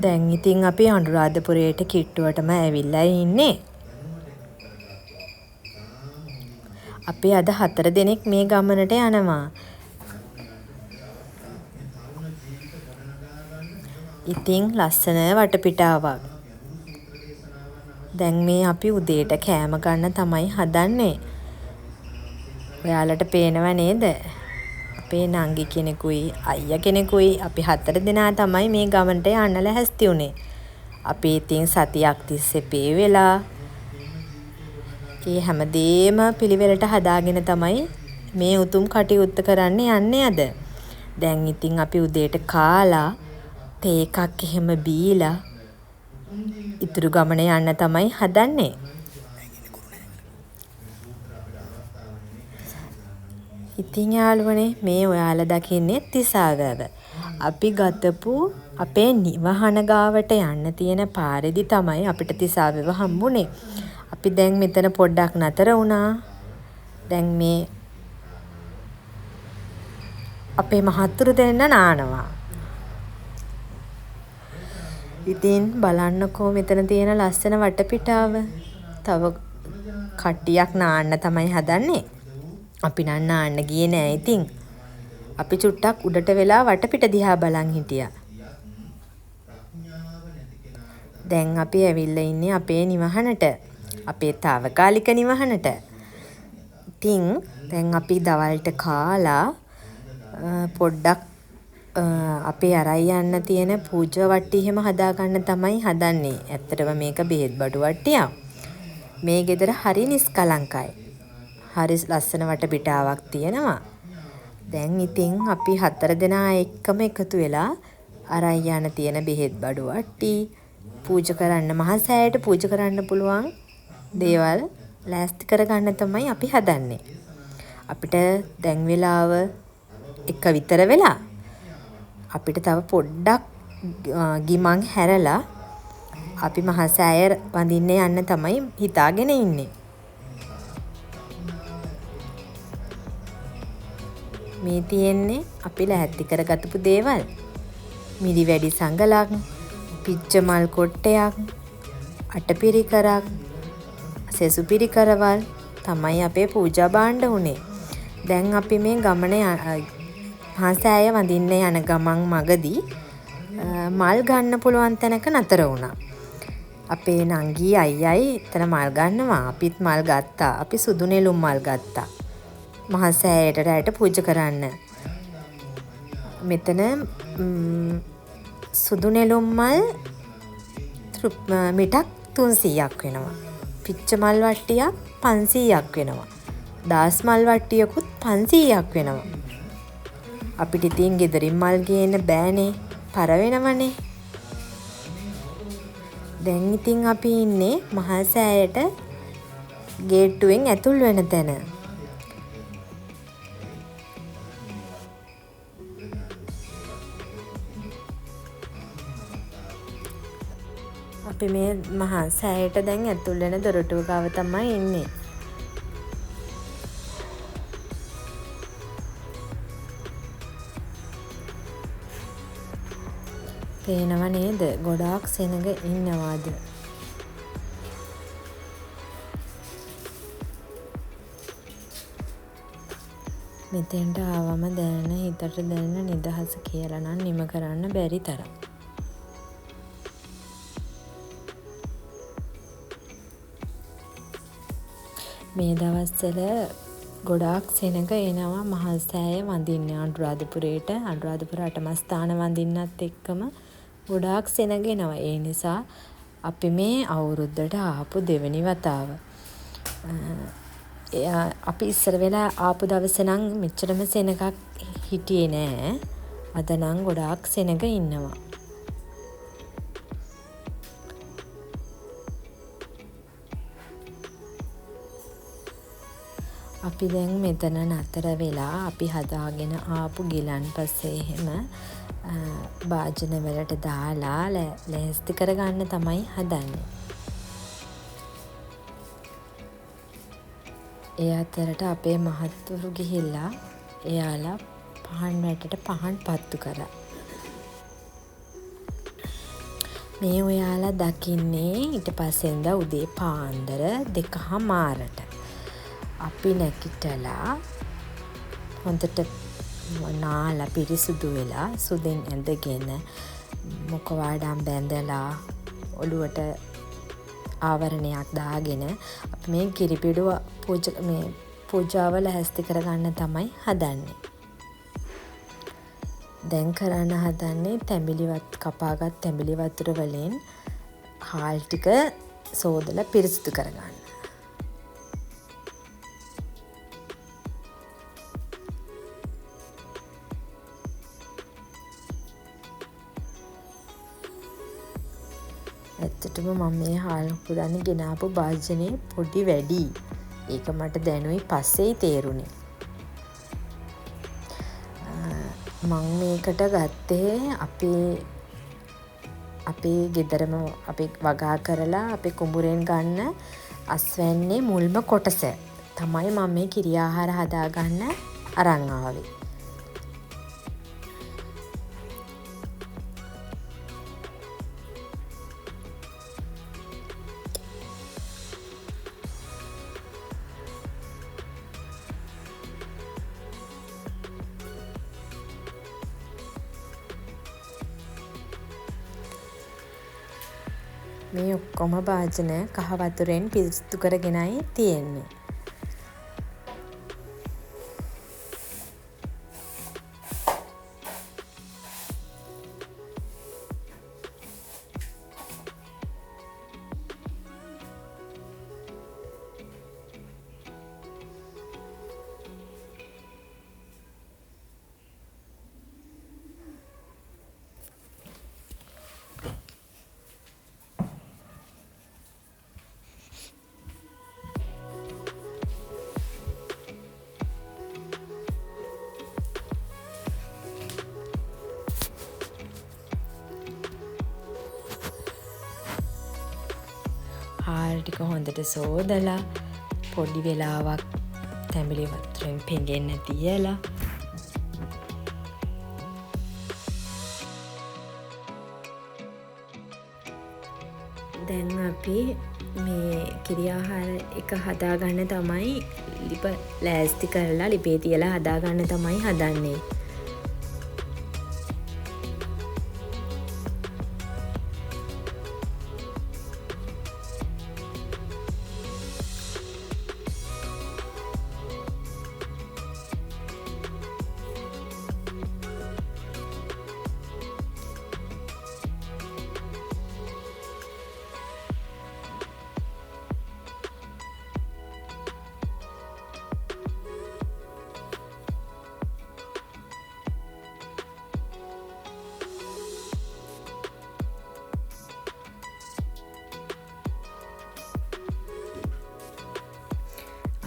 දැන් ඉතින් අපි අනුරාධපුරයට කිට්ටුවටම ඇවිල්ලා ඉන්නේ. අපි අද 4 දෙනෙක් මේ ගමනට යනවා. ඉතින් ලස්සන වටපිටාවක්. දැන් මේ අපි උදේට කෑම ගන්න තමයි හදන්නේ. ඔයාලට පේනව නේද? අපේ නංගි කෙනෙකුයි අයියා කෙනෙකුයි අපි 4 දෙනා තමයි මේ ගමනට යන්න ලැහැස්ති උනේ. අපි ඉතින් සතියක් තිස්සේ පේ වෙලා ඒ හැමදේම පිළිවෙලට හදාගෙන තමයි මේ උතුම් කටයුත්ත කරන්න යන්නේ අද. දැන් ඉතින් අපි උදේට කාලා තේ එකක් එහෙම බීලා ඉතුරු ගමන යන්න තමයි හදන්නේ. ඉතින් යාළුවනේ මේ ඔයාලා දකින්නේ තිසාවැව. අපි ගතපු අපේ නිවහන ගාවට යන්න තියෙන පාරේදී තමයි අපිට තිසාවැව හම්බුනේ. අපි දැන් මෙතන පොඩ්ඩක් නතර වුණා. දැන් මේ අපේ මහත්තුරු දෙන්න නානවා. ඉතින් බලන්නකෝ මෙතන තියෙන ලස්සන වටපිටාව. තව කට්ටියක් නාන්න තමයි හදන්නේ. අපි නම් නාන්න ගියේ නෑ ඉතින්. අපි චුට්ටක් උඩට වෙලා වටපිට දිහා බලන් හිටියා. දැන් අපි ඇවිල්ලා ඉන්නේ අපේ නිවහනට. අපේ తాවකාලික නිවහනට. ඉතින් දැන් අපි දවල්ට කාලා පොඩ්ඩක් අපේ අරයි යන්න තියෙන පූජා වට්ටි එහෙම හදාගන්න තමයි හදන්නේ. ඇත්තටම මේක බෙහෙත් බඩු වට්ටියක්. මේ ගෙදර හරි නිස්කලංකයි. හරි ලස්සන වටපිටාවක් තියෙනවා. දැන් ඉතින් අපි 4 දෙනා එක්කම එකතු වෙලා අරයි යන්න තියෙන බෙහෙත් බඩු වට්ටි පූජා කරන්න මහසෑයට පූජා කරන්න පුළුවන් දේවල් ලෑස්ති කරගන්න තමයි අපි හදන්නේ. අපිට දැන් වෙලාව 1 විතර වෙලා අපිට තව පොඩ්ඩක් ගිමන් හැරලා අපි මහසෑය වඳින්න යන්න තමයි හිතාගෙන ඉන්නේ. මේ තියෙන්නේ අපි ලැහැත්ති කරගත්තු දේවල්. මිරි වැඩි සංගලක්, පිච්ච මල් කොට්ටයක්, අටපිරිකරක්, සෙසු පිරිකරවල් තමයි අපේ පූජා භාණ්ඩ උනේ. දැන් අපි මේ ගමන මහසෑය වඳින්න යන ගමන් මගදී මල් ගන්න පුළුවන් තැනක නතර වුණා. අපේ නංගි අයියයි එතන මල් ගන්නවා. අපිත් මල් ගත්තා. අපි සුදු නෙළුම් මල් ගත්තා. මහසෑයට රැට පූජා කරන්න. මෙතන සුදු නෙළුම් මල් මිටක් 300ක් වෙනවා. පිච්ච මල් වට්ටියක් 500ක් වෙනවා. දාස් මල් වට්ටියකුත් 500ක් වෙනවා. අපිට ඉතින් ගෙදරින් මල් ගේන්න බෑනේ. පර වෙනවනේ. දැන් ඉතින් අපි ඉන්නේ මහසෑයට ගේට්ටුවෙන් ඇතුල් වෙන තැන. අපි මේ මහසෑයට දැන් ඇතුල් වෙන දොරටුව ගාව තමයි ඉන්නේ. පේනව නේද? ගොඩාක් සෙනඟ ඉන්නවාද? මෙතෙන්ට ආවම දැනෙන හිතට දැනෙන නිදහස කියලා නම් නිම කරන්න බැරි තරම්. මේ දවස්වල ගොඩාක් සෙනඟ එනවා මහසෑය වඳින්න අනුරාධපුරයට. අනුරාධපුර අටමස්ථාන වඳින්නත් එක්කම ගොඩාක් සෙනඟ එනවා. ඒ නිසා අපි මේ අවුරුද්දට ආපු දෙවෙනි වතාව. අපි ඉස්සර වෙලා ආපු දවස නම් මෙච්චරම සෙනඟක් හිටියේ නෑ. අද නම් ගොඩාක් සෙනඟ ඉන්නවා. අපි දැන් මෙතන නතර වෙලා අපි හදාගෙන ආපු ගිලන්පසේ එහෙම භාජන වලට දාලා ලෑස්ති කරගන්න තමයි හදන්නේ. ඒ අතරට අපේ මහත්තුරු ගිහිල්ලා එයාලා පහන් වැටට පහන් පත්තු කරා. මේ ඔයාලා දකින්නේ ඊට පස්සෙන්ද උදේ පාන්දර 2:00ට. අපි නැගිටලා හොඳට නාලා පිරිසුදු වෙලා සුදින් ඇඳගෙන මුඛවාඩම් බැඳලා ඔළුවට ආවරණයක් දාගෙන අපි මේ කිරිපිඩුව පූජාව ලැහැස්ති කරගන්න තමයි හදන්නේ. දැන් කරන්න හදන්නේ කපාගත් තැඹිලි වතුර වලින් හාල් ටික සෝදලා පිරිසිදු කරගන්න. ඇත්තටම මම මේ හාල් පුදන්නේ ගෙනාපු භාජනේ පොඩි වැඩි. ඒක මට දැනුයි පස්සේ තේරුණේ. මං මේකට ගත්තේ අපේ ගෙදරම අපි වගා කරලා අපේ කුඹුරෙන් ගන්න අස්වැන්නේ මුල්ම කොටස තමයි මම මේ කිරි ආහාර හදාගන්න අරන් ආවේ. මේ ඔක්කොම භාජන කහ වතුරෙන් පිරිසිදු කරගෙනයි තියෙන්නේ. හාල් ටික හොඳට සෝදලා පොඩි වෙලාවක් තැඹිලි වතුරෙන් පෙඟෙන්න තියලා දැන් අපි මේ කිරි ආහාර එක හදාගන්න තමයි ලිප ලෑස්ති කරලා ලිපේ තියලා හදාගන්න තමයි හදන්නේ.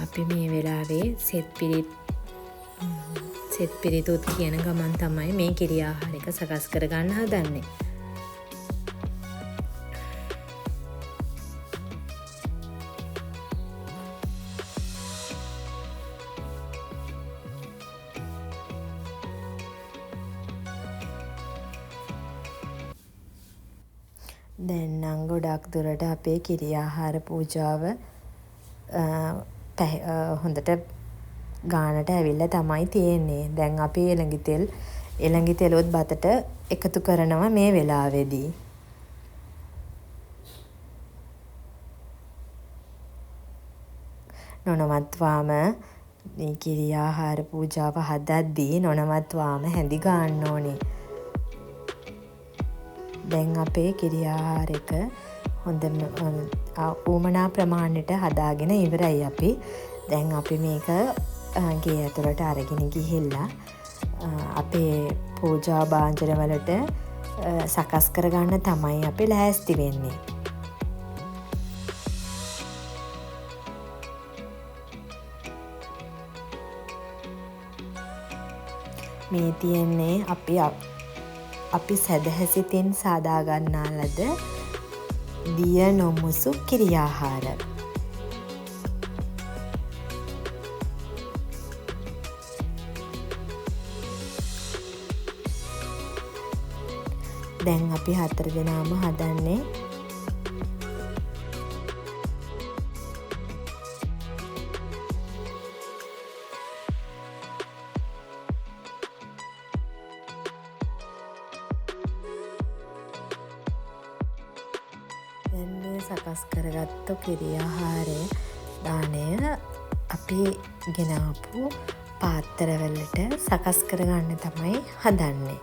අපි මේ වෙලාවේ සෙත් පිරිතුත් කියන ගමන් තමයි මේ කිරි ආහාර එක සකස් කරගන්න හදන්නේ. දැන් නම් ගොඩක් දුරට අපේ කිරි ආහාර පූජාව හොඳට ගානට ඇවිල්ලා තමයි තියෙන්නේ. දැන් අපි එළඟි තෙලොත් බතට එකතු කරනවා මේ වෙලාවේදී. නොනවත්වාම මේ කිරි ආහාර පූජාව හදද්දී නොනවත්වාම හැඳි ගන්න ඕනේ. දැන් අපේ කිරි ආහාර එක හොඳම ඌමනා ප්‍රමාණයට හදාගෙන ඉවරයි අපි. දැන් අපි මේක ගේ ඇතුළට අරගෙන ගිහිල්ලා අපේ පූජා භාජන වලට සකස් කරගන්න තමයි අපි ලෑස්ති වෙන්නේ. මේ තියෙන්නේ අපි සැදැහැසිතින් සාදා ගන්නා ලද දිය නොමුසු කිරි ආහාර. දැන් අපි 4 දෙනාම හදන්නේ. දැන් මේ සකස් කරගත්තු කිරි ආහාරය දාණය අපි ගෙනාපු පාත්‍රවලට සකස් කරගන්න තමයි හදන්නේ.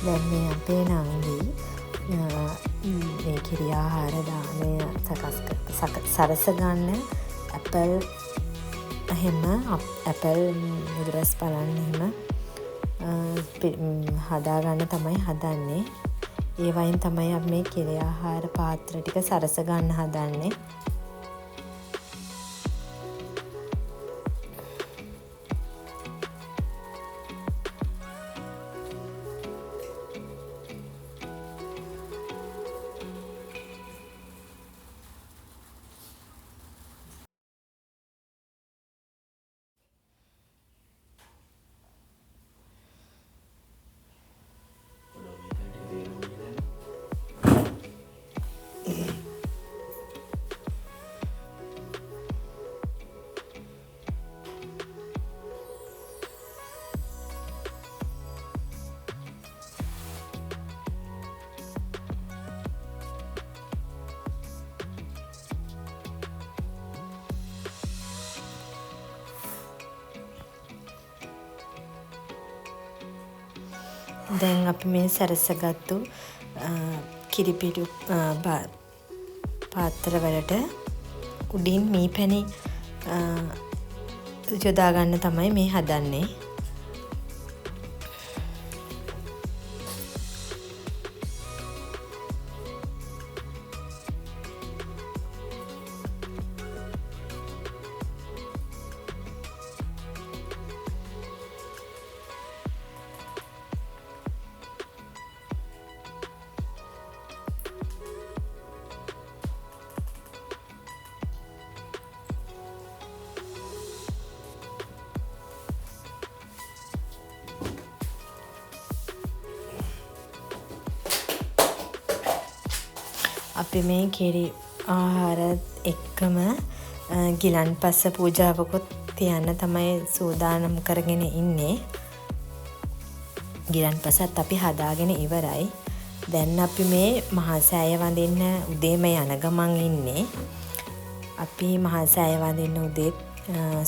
දැන් මේ අපේ නංගි මේ කිරි ආහාර දාණය සරස ගන්න ඇපල් එහෙම ඇපල් මුදුරස් බලන්න එහෙම හදාගන්න තමයි හදන්නේ. ඒ වයින් තමයි අපි මේ කිරි ආහාර පාත්‍ර ටික සරස ගන්න හදන්නේ. දැන් අපි මේ සරසගත්තු කිරිපිටු පාත්‍ර වලට උඩින් මී පැණි යොදා ගන්න තමයි මේ හදන්නේ. අපි මේ කිරි ආහාර එක්කම ගිලන්පස පූජාවකුත් තියන්න තමයි සූදානම් කරගෙන ඉන්නේ. ගිලන්පසත් අපි හදාගෙන ඉවරයි. දැන් අපි මේ මහා සෑය වඳින්න උදේම යන ගමන් ඉන්නේ. අපි මහා සෑය වඳින්න උදේ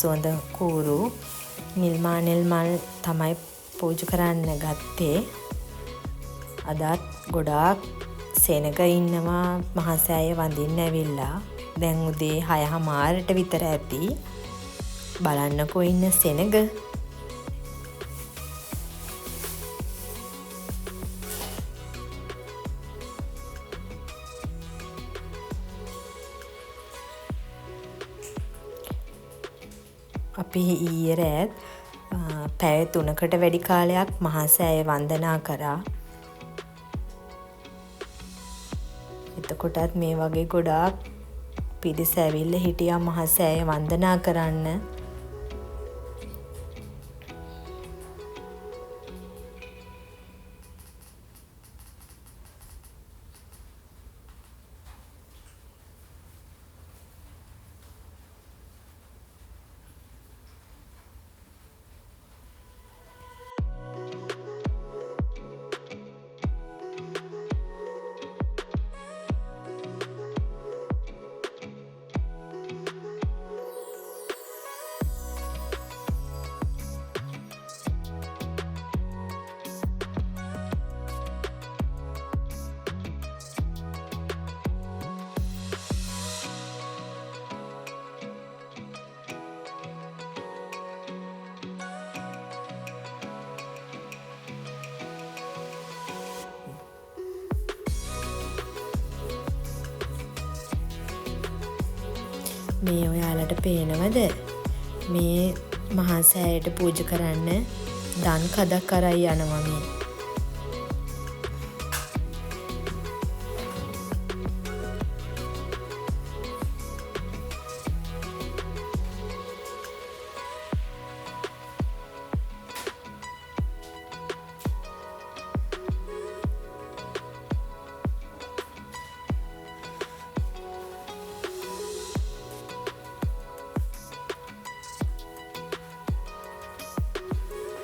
සුවඳ කූරු නිල් මල් තමයි පූජා කරන්න ගත්තේ. අදත් ගොඩාක් සෙනග ඉන්නවා මහා සෑය වඳින්න ඇවිල්ලා. දැන් උදේ 6:00ට විතර ඇති. බලන්නකෝ ඉන්න සෙනග. අපි ඊයේ රෑත් පැය 3කට වැඩි කාලයක් මහා සෑය වන්දනා කරා. එතකොටත් මේ වගේ ගොඩාක් පිරිස ඇවිල්ලා හිටියා මහා සෑය වන්දනා කරන්න. මේ ඔයාලට පේනවද? මේ මහා සෑයට පූජ කරන්න දන් කදක් අරයි යනවා මේ.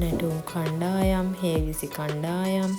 නැටුම් කණ්ඩායම්, හේවිසි කණ්ඩායම්,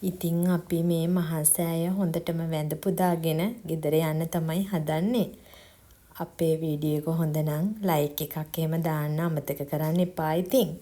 ඉතින් අපි මේ මහා සෑය හොඳටම වැඳ පුදාගෙන ගෙදර යන්න තමයි හදන්නේ. අපේ වීඩියෝ එක හොඳ නම් ලයික් එකක් එහෙම දාන්න අමතක කරන්න එපා ඉතින්.